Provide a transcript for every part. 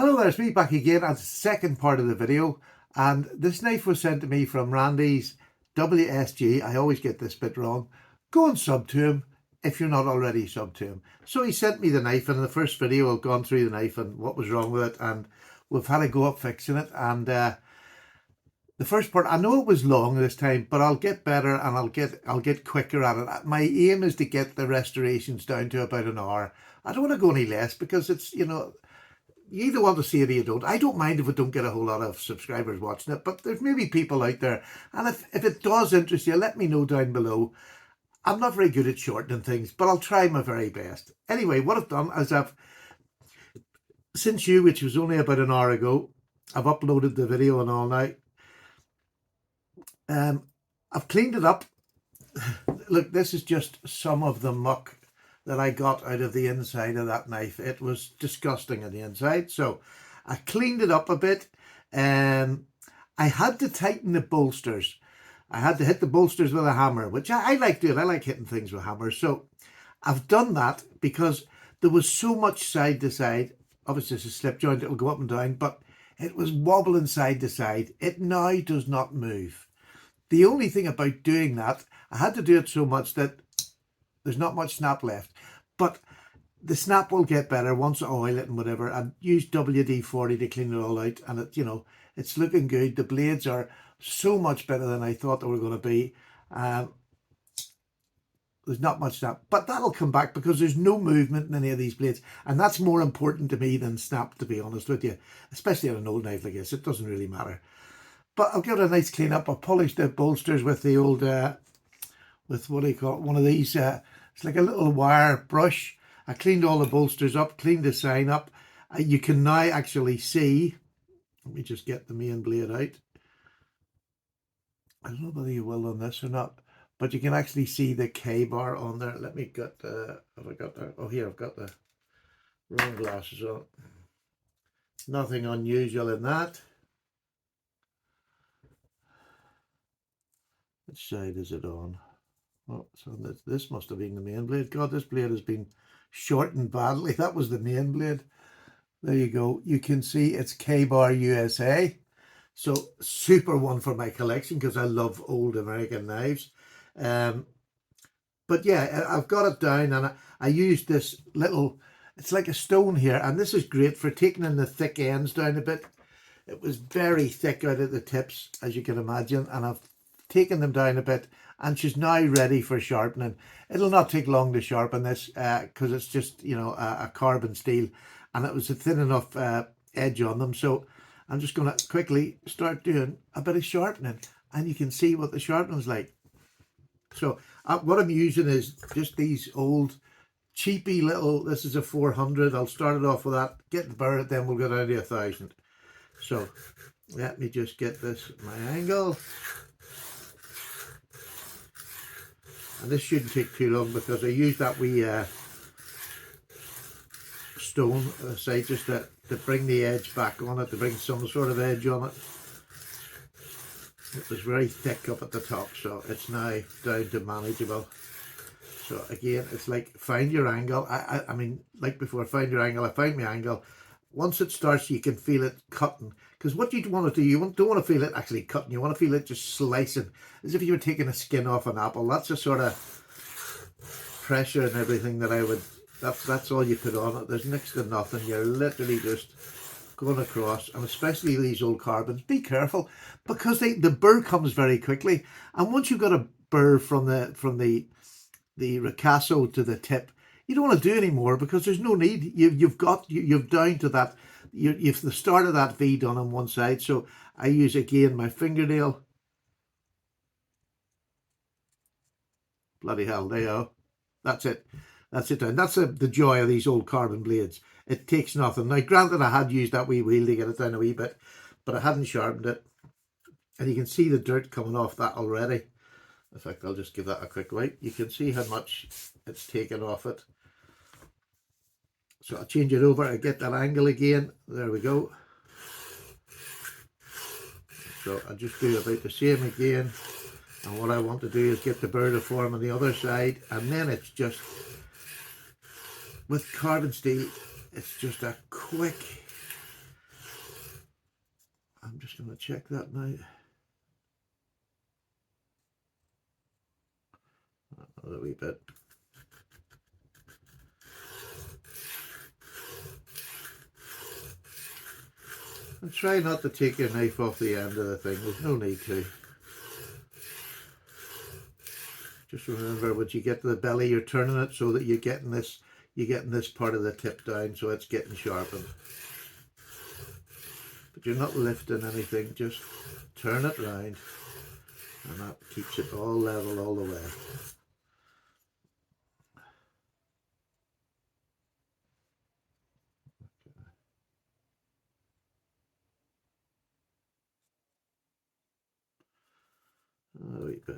Hello there, it's me back again at the second part of the video, and this knife was sent to me from Randy's WSG. I always get this bit wrong. Go and sub to him if you're not already sub to him. So he sent me the knife, and in the first video I've gone through the knife and what was wrong with it, and we've had to go up fixing it. And the first part, I know it was long this time, but I'll get better and I'll get quicker at it. My aim is to get the restorations down to about an hour. I don't want to go any less because it's, you either want to see it or you don't. I don't mind if we don't get a whole lot of subscribers watching it, but there's maybe people out there. And if it does interest you, let me know down below. I'm not very good at shortening things, but I'll try my very best. Anyway, what I've done is since which was only about an hour ago, I've uploaded the video and all now. I've cleaned it up. Look, this is just some of the muck that I got out of the inside of that knife. It was disgusting on the inside, so I cleaned it up a bit. I had to tighten the bolsters. I had to hit the bolsters with a hammer, which I like doing. I like hitting things with hammers, so I've done that because there was so much side to side. Obviously it's a slip joint, it'll go up and down, but it was wobbling side to side. It now does not move. The only thing about doing that, I had to do it so much that there's not much snap left, but the snap will get better once I oil it and whatever. And use WD-40 to clean it all out, and it's looking good. The blades are so much better than I thought they were going to be. There's not much snap, but that'll come back because there's no movement in any of these blades, and that's more important to me than snap, to be honest with you, especially on an old knife like this. It doesn't really matter. But I'll give it a nice clean up. I'll polish the bolsters with the old with what do you call it, one of these, it's like a little wire brush. I cleaned all the bolsters up, cleaned the sign up. You can now actually see, let me just get the main blade out. I don't know whether you will on this or not, but you can actually see the K bar on there. Let me get, have I got that? Oh, here, I've got the wrong glasses on. Nothing unusual in that. Which side is it on? Oh, so this must have been the main blade. God, this blade has been shortened badly. That was the main blade. There you go. You can see it's K-Bar USA. So super one for my collection because I love old American knives. But yeah, I've got it down, and I used this little, it's like a stone here, and this is great for taking in the thick ends down a bit. It was very thick out at the tips, as you can imagine, and I've taken them down a bit, and she's now ready for sharpening. It'll not take long to sharpen this because it's just, a carbon steel, and it was a thin enough edge on them. So I'm just going to quickly start doing a bit of sharpening, and you can see what the sharpening's like. So what I'm using is just these old cheapy little, this is a 400. I'll start it off with that, get the burr, then we'll go down to 1,000. So let me just get this my angle. And this shouldn't take too long because I use that wee stone aside just to bring the edge back on it, to bring some sort of edge on it. It was very thick up at the top, so it's now down to manageable. So again, it's like find your angle. I mean, like before, find your angle. I find my angle. Once it starts, you can feel it cutting. Because what you want to do, you don't want to feel it actually cutting. You want to feel it just slicing, as if you were taking a skin off an apple. That's the sort of pressure and everything that I would, that's all you put on it. There's next to nothing. You're literally just going across, and especially these old carbons, be careful because the burr comes very quickly. And once you've got a burr from the ricasso to the tip, you don't want to do any more because there's no need. You've down to that. You've the start of that V done on one side. So I use again my fingernail. Bloody hell, there you go. That's it. That's it done. That's the joy of these old carbon blades. It takes nothing. Now, granted, I had used that wee wheel to get it down a wee bit, but I hadn't sharpened it. And you can see the dirt coming off that already. In fact, I'll just give that a quick wipe. You can see how much it's taken off it. So I'll change it over. I get that angle again. There we go. So I'll just do about the same again. And what I want to do is get the burr to form on the other side. And then it's just, with carbon steel, it's just a quick just going to check that now. A wee bit. And try not to take your knife off the end of the thing. There's no need to. Just remember, once you get to the belly, you're turning it so that you're getting this part of the tip down, so it's getting sharpened. But you're not lifting anything, just turn it round, and that keeps it all level all the way. A wee bit.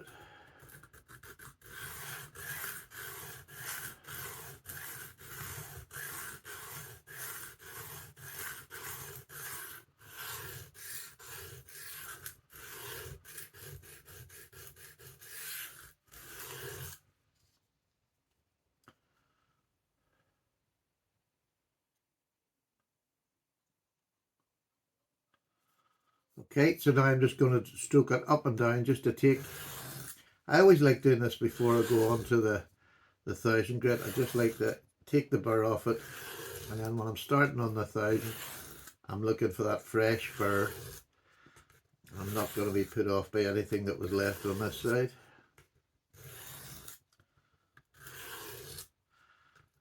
Okay, so now I'm just going to stroke it up and down just to take. I always like doing this before I go on to the 1000 grit. I just like to take the burr off it, and then when I'm starting on the 1000, I'm looking for that fresh burr. I'm not going to be put off by anything that was left on this side.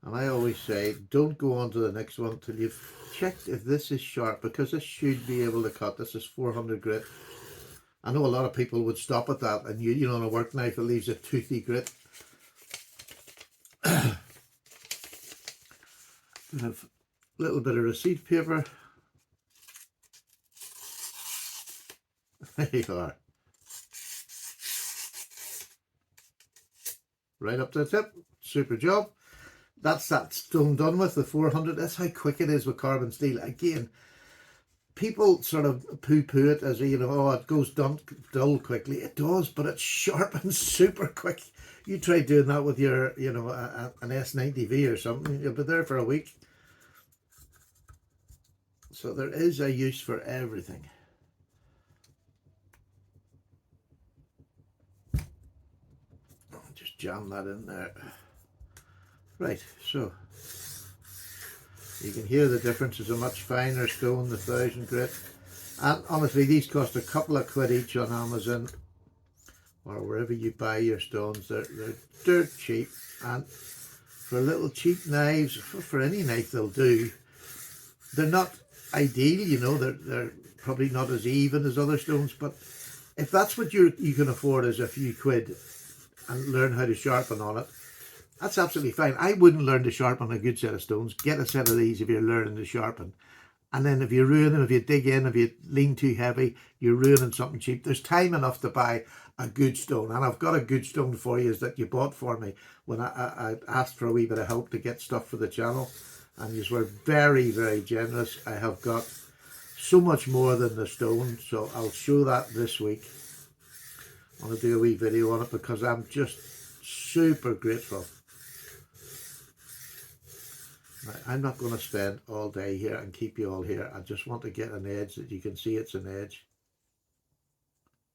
And I always say, don't go on to the next one till you've checked if this is sharp, because this should be able to cut. This is 400 grit. I know a lot of people would stop at that, and you know, on a work knife it leaves a toothy grit. I have a little bit of receipt paper. There you are. Right up to the tip. Super job. That's that stone done with, the 400. That's how quick it is with carbon steel. Again, people sort of poo-poo it as, you know, oh, it goes dull quickly. It does, but it's sharp and super quick. You try doing that with your, you know, an S90V or something, you'll be there for a week. So there is a use for everything. Just jam that in there. Right, so you can hear the difference. Is a much finer stone, the 1000 grit. And honestly, these cost a couple of quid each on Amazon or wherever you buy your stones. They're dirt cheap, and for little cheap knives, for any knife they'll do. They're not ideal, you know, they're probably not as even as other stones, but if that's what you can afford, is a few quid, and learn how to sharpen on it, that's absolutely fine. I wouldn't learn to sharpen a good set of stones. Get a set of these if you're learning to sharpen. And then if you ruin them, if you dig in, if you lean too heavy, you're ruining something cheap. There's time enough to buy a good stone. And I've got a good stone for you that you bought for me when I asked for a wee bit of help to get stuff for the channel. And you were very, very generous. I have got so much more than the stone. So I'll show that this week. I want to do a wee video on it because I'm just super grateful. I'm not going to spend all day here and keep you all here. I just want to get an edge that you can see it's an edge.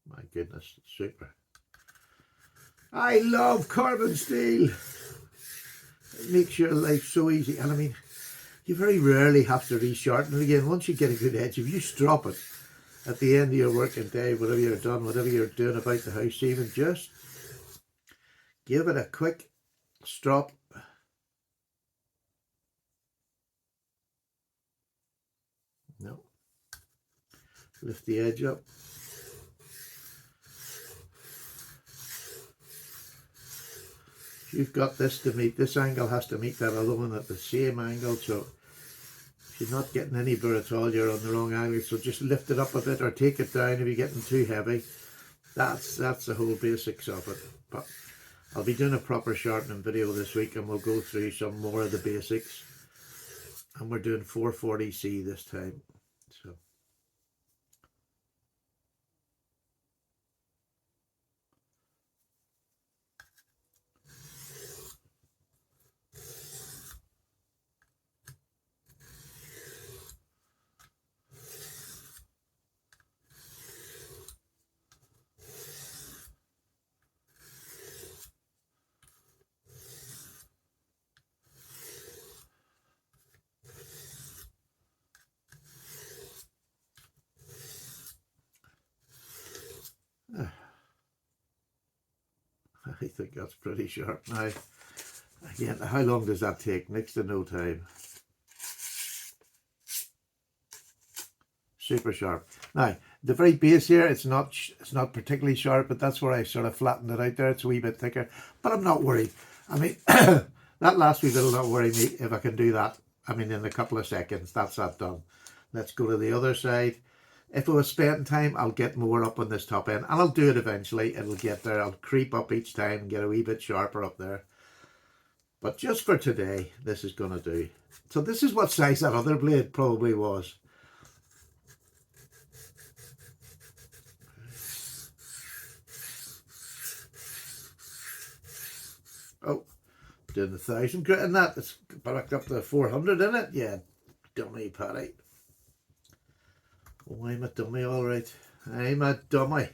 My goodness, super. I love carbon steel. It makes your life so easy. And I mean, you very rarely have to resharpen it again. Once you get a good edge, if you strop it at the end of your working day, whatever you're done, whatever you're doing about the house, even just give it a quick strop. No. Lift the edge up. You've got this to meet, this angle has to meet that other one at the same angle, so if you're not getting any burr at all, you're on the wrong angle. So just lift it up a bit or take it down if you're getting too heavy. That's the whole basics of it. But I'll be doing a proper sharpening video this week, and we'll go through some more of the basics. And we're doing 440C this time. So I think that's pretty sharp now. Again, how long does that take? Next to no time. Super sharp. Now, the very base here, it's not particularly sharp, but that's where I sort of flattened it out there. It's a wee bit thicker, but I'm not worried. I mean, that last wee bit will not worry me if I can do that. I mean, in a couple of seconds, that's that done. Let's go to the other side. If I was spending time, I'll get more up on this top end, and I'll do it eventually. It'll get there. I'll creep up each time and get a wee bit sharper up there. But just for today, this is going to do. So this is what size that other blade probably was. Oh, doing the 1,000 grit in that. It's back up to 400 in it. Yeah, dummy, Paddy. Oh, I'm a dummy, all right. I'm a dummy.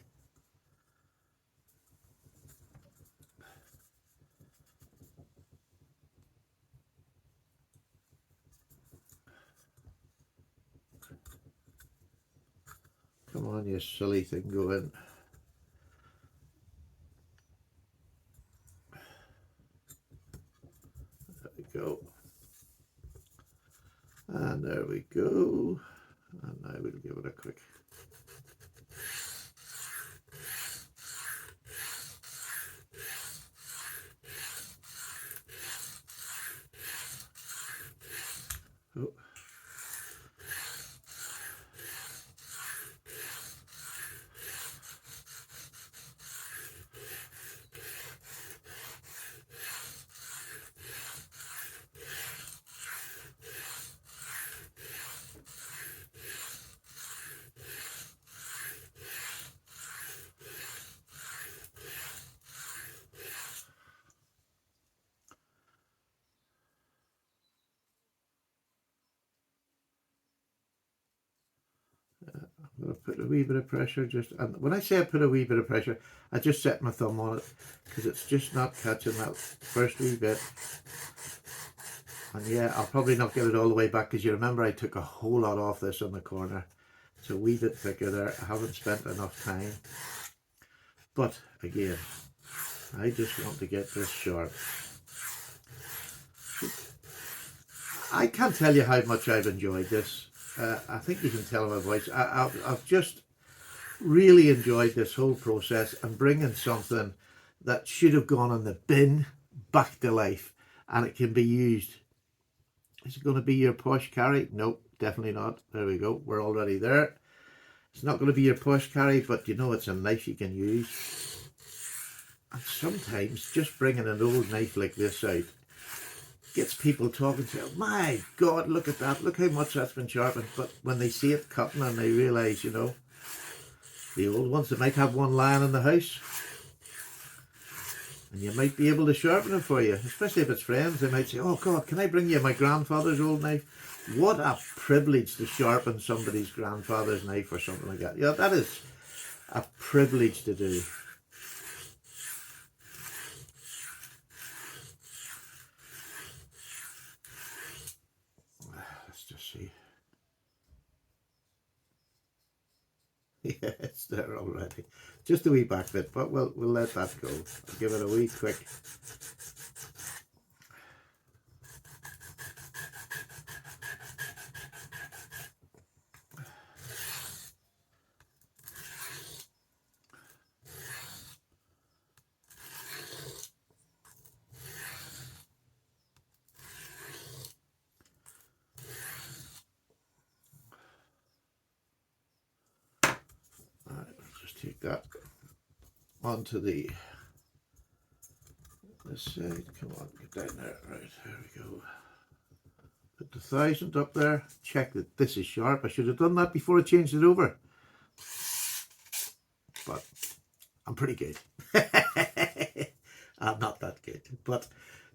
Come on, you silly thing, go in. There we go. And there we go. And now we'll give it a quick. Oh. I'm going to put a wee bit of pressure and when I say I put a wee bit of pressure, I just set my thumb on it because it's just not catching that first wee bit. And yeah, I'll probably not get it all the way back because you remember I took a whole lot off this on the corner. It's a wee bit thicker there. I haven't spent enough time. But again, I just want to get this sharp. I can't tell you how much I've enjoyed this. I think you can tell in my voice. I've just really enjoyed this whole process and bringing something that should have gone in the bin back to life, and it can be used. Is it going to be your posh carry? Nope, definitely not. There we go. We're already there. It's not going to be your posh carry, but you know it's a knife you can use. And sometimes just bringing an old knife like this out gets people talking to, my God, look at that, look how much that's been sharpened. But when they see it cutting and they realise, you know, the old ones, they might have one lying in the house and you might be able to sharpen it for you, especially if it's friends. They might say, oh God, can I bring you my grandfather's old knife? What a privilege to sharpen somebody's grandfather's knife or something like that. Yeah, that is a privilege to do. See. Yeah, it's there already. Just a wee back bit, but we'll let that go. I'll give it a wee quick. Take that onto this side. Come on, get down there. Right, there we go. Put the 1,000 up there. Check that this is sharp. I should have done that before I changed it over. But I'm pretty good. I'm not that good. But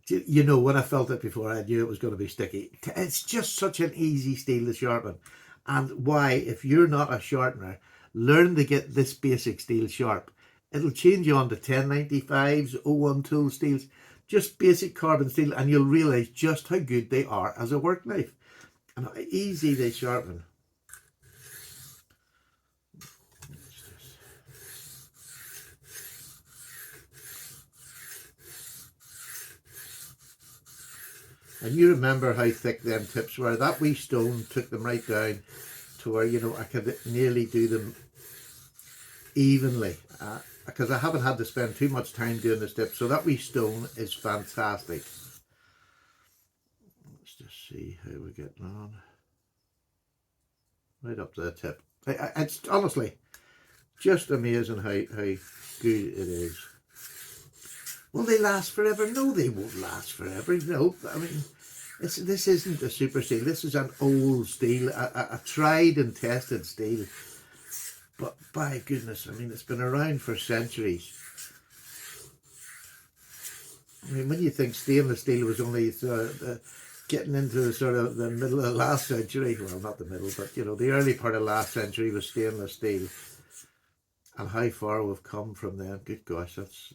you know, when I felt it before, I knew it was going to be sticky. It's just such an easy steel to sharpen. And why, if you're not a sharpener, learn to get this basic steel sharp. It'll change you on to 1095s, 01 tool steels, just basic carbon steel, and you'll realise just how good they are as a work knife and how easy they sharpen. And you remember how thick them tips were. That wee stone took them right down to where, you know, I could nearly do them evenly, because I haven't had to spend too much time doing this tip. So that wee stone is fantastic. Let's just see how we're getting on. Right up to the tip. It's honestly just amazing how good it is. Will they last forever? No, they won't last forever. No, I mean, this isn't a super steel. This is an old steel, a tried and tested steel. But by goodness, I mean, it's been around for centuries. I mean, when you think stainless steel was only getting into the sort of the middle of the last century, well, not the middle, but, you know, the early part of last century was stainless steel. And how far we've come from then. Good gosh, that's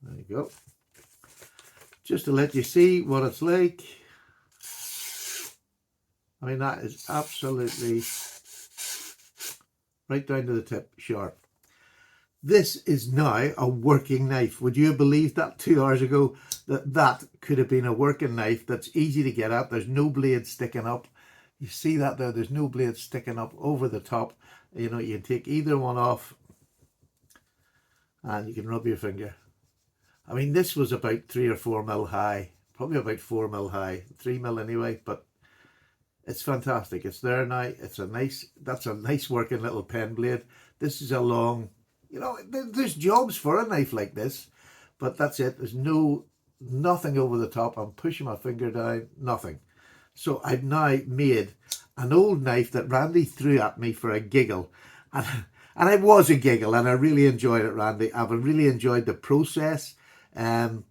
there you go. Just to let you see what it's like. I mean, that is absolutely right down to the tip, sharp. This is now a working knife. Would you have believed that 2 hours ago, that could have been a working knife that's easy to get at? There's no blade sticking up. You see that there? There's no blade sticking up over the top. You know, you can take either one off and you can rub your finger. I mean, this was about 3 or 4 mil high, probably about 4 mil high, 3 mil anyway, but it's fantastic. It's there now. It's a nice, that's a nice working little pen blade. This is a long, you know, there's jobs for a knife like this, but that's it. There's nothing over the top. I'm pushing my finger down, nothing. So I've now made an old knife that Randy threw at me for a giggle. And it was a giggle, and I really enjoyed it, Randy. I've really enjoyed the process. I'm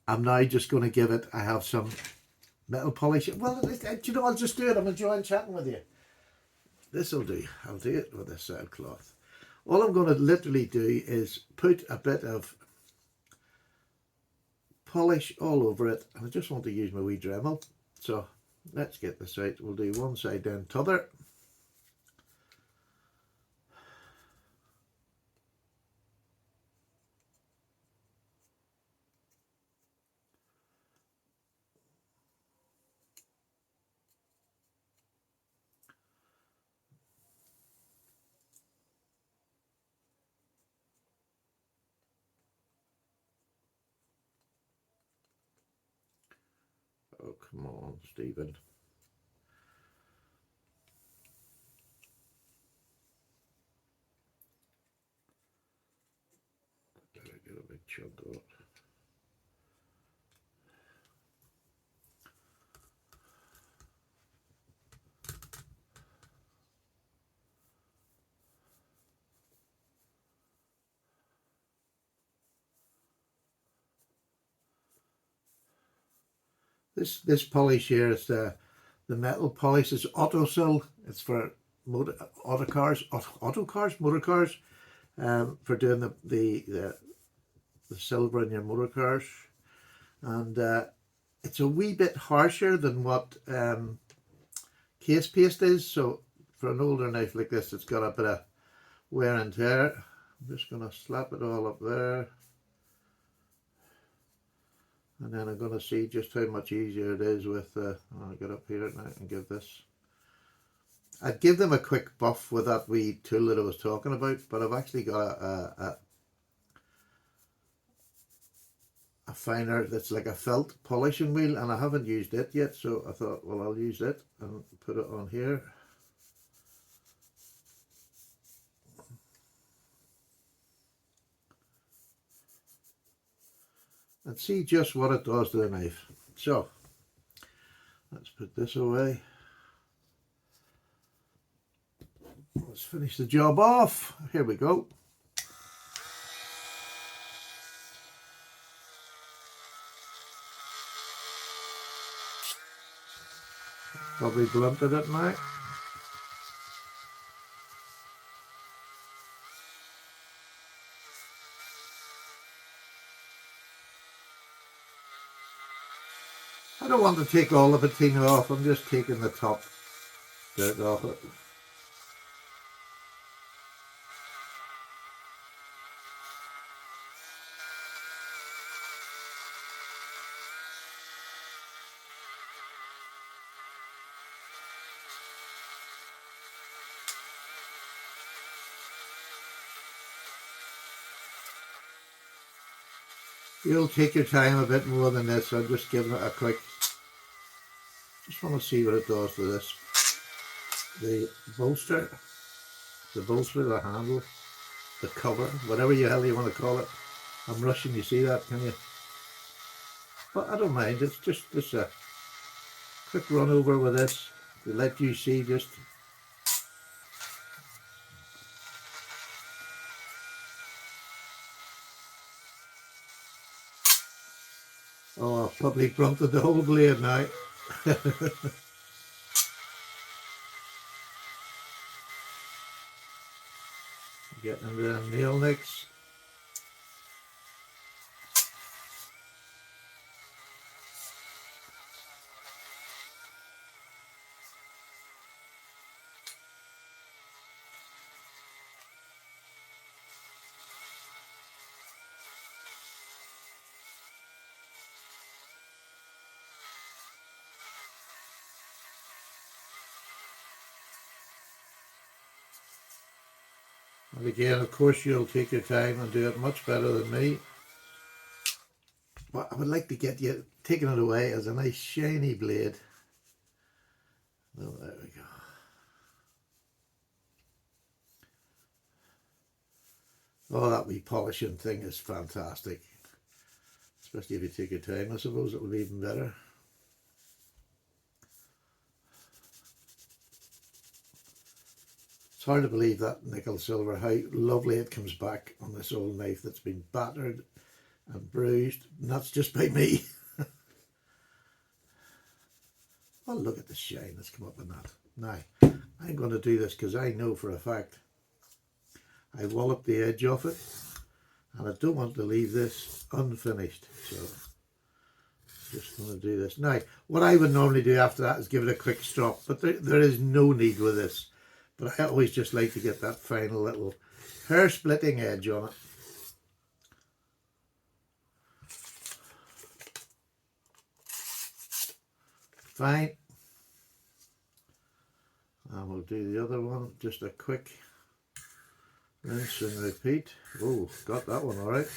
now just going to give it, I have some metal polish. Well, you know, I'll just do it. I'm enjoying chatting with you. This will do. I'll do it with a said cloth. All I'm going to literally do is put a bit of polish all over it. And I just want to use my wee Dremel. So let's get this out. We'll do one side then t'other. Oh, come on, Stephen. Better get a big chunk of it. This polish here is the metal polish. Is Autosil. It's for motor cars, for doing the silver in your motor cars, and it's a wee bit harsher than what case paste is. So for an older knife like this, it's got a bit of wear and tear. I'm just going to slap it all up there. And then I'm going to see just how much easier it is with, I'll get up here now and give this. I'd give them a quick buff with that wee tool that I was talking about, but I've actually got a finer that's like a felt polishing wheel, and I haven't used it yet, so I thought, well, I'll use it and put it on here. And see just what it does to the knife. So let's put this away. Let's finish the job off. Here we go. Probably blunted it now. I don't want to take all the patina off, I'm just taking the top dirt off it. You'll take your time a bit more than this. I'm just giving it a quick, just want to see what it does to this. The bolster, the handle, the cover, whatever the hell you want to call it. I'm rushing, you see that, can you? But I don't mind, it's just a quick run over with this to let you see just. Oh, I've probably blunted the whole blade now. Getting into the nail nicks. And again, of course, you'll take your time and do it much better than me. But I would like to get you taking it away as a nice shiny blade. Oh, there we go. Oh, that wee polishing thing is fantastic. Especially if you take your time, I suppose it will be even better. It's hard to believe that nickel silver, how lovely it comes back on this old knife that's been battered and bruised. And that's just by me. Oh, look at the shine that's come up in that. Now, I'm going to do this because I know for a fact I wallop the edge off it and I don't want to leave this unfinished. So, just going to do this. Now, what I would normally do after that is give it a quick strop, but there is no need with this. But I always just like to get that final little hair-splitting edge on it. Fine. And we'll do the other one, just a quick rinse and repeat. Oh, got that one all right.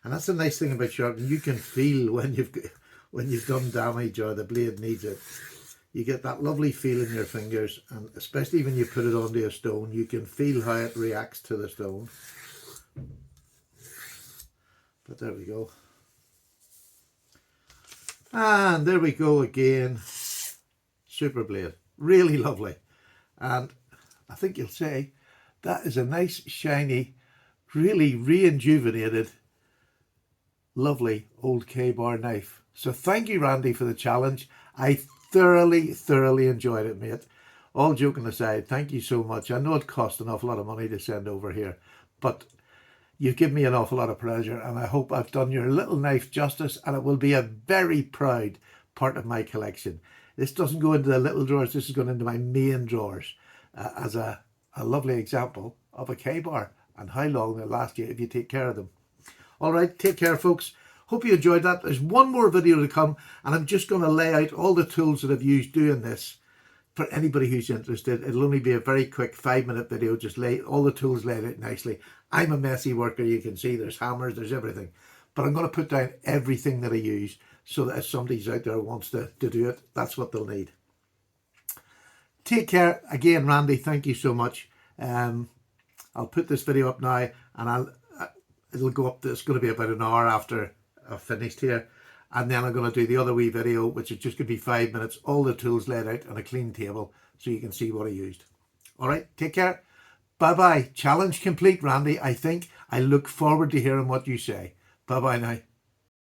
And that's the nice thing about sharpening. You can feel when you've done damage or the blade needs it. You get that lovely feel in your fingers, and especially when you put it onto a stone, you can feel how it reacts to the stone. But there we go. And there we go again. Super blade. Really lovely. And I think you'll say that is a nice, shiny, really rejuvenated, lovely old K-bar knife. So thank you, Randy, for the challenge. I thoroughly enjoyed it, mate. All joking aside, thank you so much. I know it cost an awful lot of money to send over here, but you've given me an awful lot of pleasure, and I hope I've done your little knife justice, and it will be a very proud part of my collection. This doesn't go into the little drawers, this is going into my main drawers as a lovely example of a K-bar and how long they'll last you if you take care of them. All right, take care, folks. Hope you enjoyed that. There's one more video to come, and I'm just going to lay out all the tools that I've used doing this for anybody who's interested. It'll only be a very quick 5-minute video, just lay all the tools laid out nicely. I'm a messy worker, you can see there's hammers, there's everything. But I'm going to put down everything that I use so that if somebody's out there wants to do it, that's what they'll need. Take care. Again, Randy, thank you so much. I'll put this video up now, and it'll go up. It's going to be about an hour after I've finished here, and then I'm going to do the other wee video, which is just going to be 5 minutes, all the tools laid out on a clean table so you can see what I used. All right, take care. Bye-bye. Challenge complete, Randy. I think I look forward to hearing what you say. Bye-bye now.